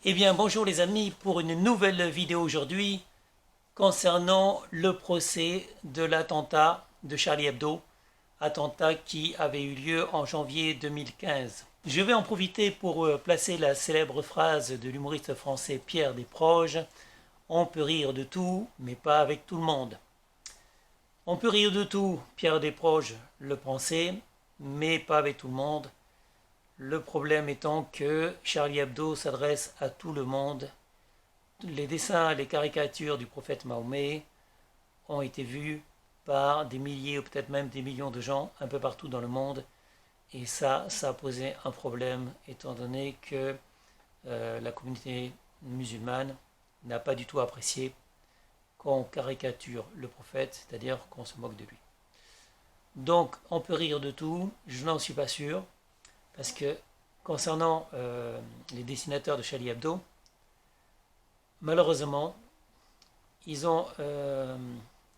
Eh bien bonjour les amis pour une nouvelle vidéo aujourd'hui concernant le procès de l'attentat de Charlie Hebdo, attentat qui avait eu lieu en janvier 2015. Je vais en profiter pour placer la célèbre phrase de l'humoriste français Pierre Desproges: on peut rire de tout, mais pas avec tout le monde. On peut rire de tout, Pierre Desproges le pensait, mais pas avec tout le monde. Le problème étant que Charlie Hebdo s'adresse à tout le monde. Les dessins, les caricatures du prophète Mahomet ont été vus par des milliers ou peut-être même des millions de gens un peu partout dans le monde. Et ça a posé un problème étant donné que la communauté musulmane n'a pas du tout apprécié qu'on caricature le prophète, c'est-à-dire qu'on se moque de lui. Donc on peut rire de tout, je n'en suis pas sûr, parce que concernant les dessinateurs de Charlie Hebdo, malheureusement, ils ont,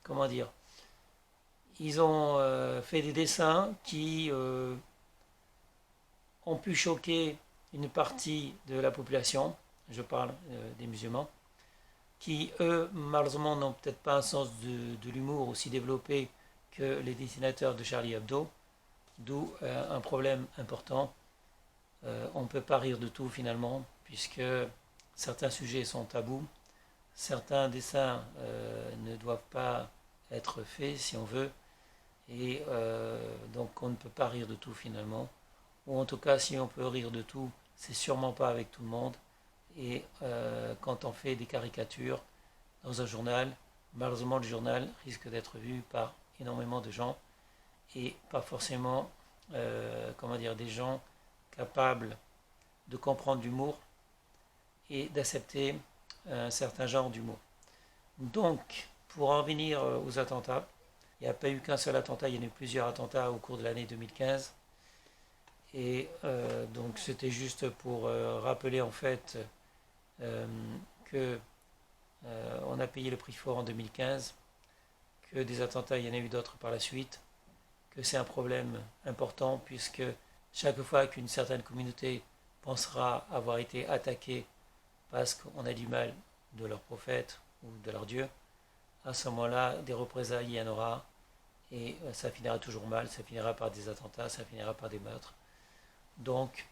comment dire, ils ont fait des dessins qui ont pu choquer une partie de la population, je parle des musulmans, qui eux, malheureusement, n'ont peut-être pas un sens de l'humour aussi développé que les dessinateurs de Charlie Hebdo, d'où un problème important. On ne peut pas rire de tout finalement, puisque certains sujets sont tabous, certains dessins ne doivent pas être faits si on veut, et donc on ne peut pas rire de tout finalement, ou en tout cas si on peut rire de tout, c'est sûrement pas avec tout le monde, et quand on fait des caricatures dans un journal, malheureusement le journal risque d'être vu par énormément de gens, et pas forcément comment dire, des gens capables de comprendre l'humour et d'accepter un certain genre d'humour. Donc, pour en revenir aux attentats, il n'y a pas eu qu'un seul attentat, il y en a eu plusieurs attentats au cours de l'année 2015. Et donc c'était juste pour rappeler en fait que on a payé le prix fort en 2015, que des attentats, il y en a eu d'autres par la suite, que c'est un problème important puisque chaque fois qu'une certaine communauté pensera avoir été attaquée parce qu'on a du mal de leur prophète ou de leur Dieu, à ce moment-là, des représailles, il y en aura, et ça finira toujours mal, ça finira par des attentats, ça finira par des meurtres. Donc,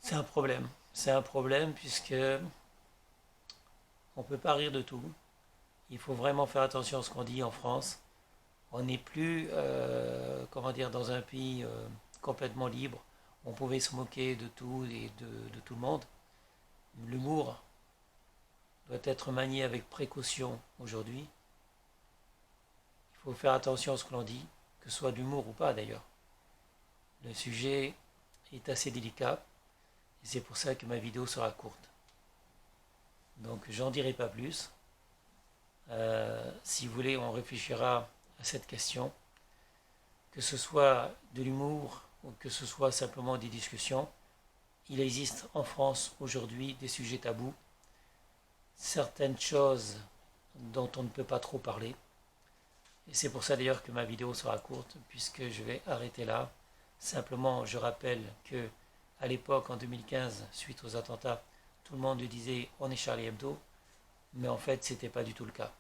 c'est un problème puisque on ne peut pas rire de tout. Il faut vraiment faire attention à ce qu'on dit en France. On n'est plus, comment dire, dans un pays complètement libre. On pouvait se moquer de tout et de tout le monde. L'humour doit être manié avec précaution aujourd'hui. Il faut faire attention à ce que l'on dit, que ce soit de l'humour ou pas d'ailleurs. Le sujet est assez délicat et c'est pour ça que ma vidéo sera courte. Donc j'en dirai pas plus. Si vous voulez, on réfléchira à cette question. Que ce soit de l'humour ou que ce soit simplement des discussions, il existe en France aujourd'hui des sujets tabous, certaines choses dont on ne peut pas trop parler. Et c'est pour ça d'ailleurs que ma vidéo sera courte, puisque je vais arrêter là. Simplement, je rappelle que à l'époque, en 2015, suite aux attentats, tout le monde disait on est Charlie Hebdo, mais en fait, ce n'était pas du tout le cas.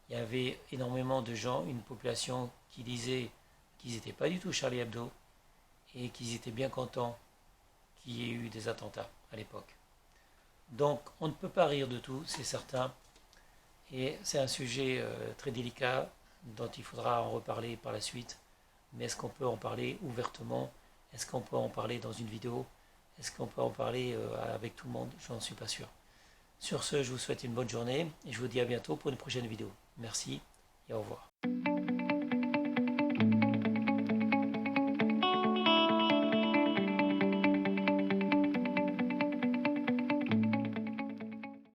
Il y avait énormément de gens, une population qui disait qu'ils n'étaient pas du tout Charlie Hebdo et qu'ils étaient bien contents qu'il y ait eu des attentats à l'époque. Donc, on ne peut pas rire de tout, c'est certain, et c'est un sujet très délicat dont il faudra en reparler par la suite. Mais est-ce qu'on peut en parler ouvertement? Est-ce qu'on peut en parler dans une vidéo? Est-ce qu'on peut en parler avec tout le monde? Je n'en suis pas sûr. Sur ce, je vous souhaite une bonne journée et je vous dis à bientôt pour une prochaine vidéo. Merci et au revoir.